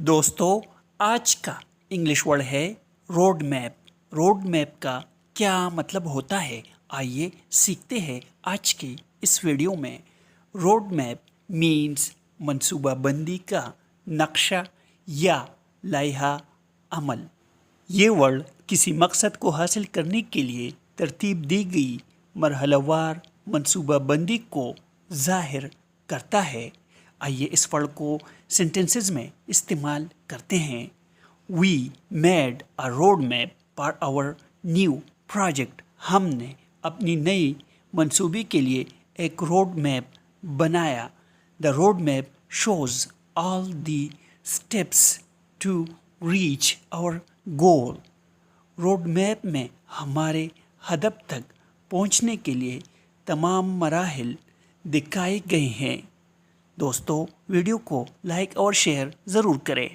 दोस्तों, आज का इंग्लिश वर्ड है रोड मैप। रोड मैप का क्या मतलब होता है, आइए सीखते हैं आज की इस वीडियो में। रोड मैप मीन्स मनसूबाबंदी का नक्शा या लाइहा अमल। ये वर्ड किसी मकसद को हासिल करने के लिए तरतीब दी गई मरहलावार मनसूबाबंदी को ज़ाहिर करता है। आइए इस वर्ड को सेंटेंसेस में इस्तेमाल करते हैं। We made a road map for our new project. हमने अपनी नई मंसूबी के लिए एक रोड मैप बनाया। The road map shows all the steps to reach our goal. Road map में हमारे हदफ तक पहुंचने के लिए तमाम मराहिल दिखाए गए हैं। दोस्तों, वीडियो को लाइक और शेयर ज़रूर करें।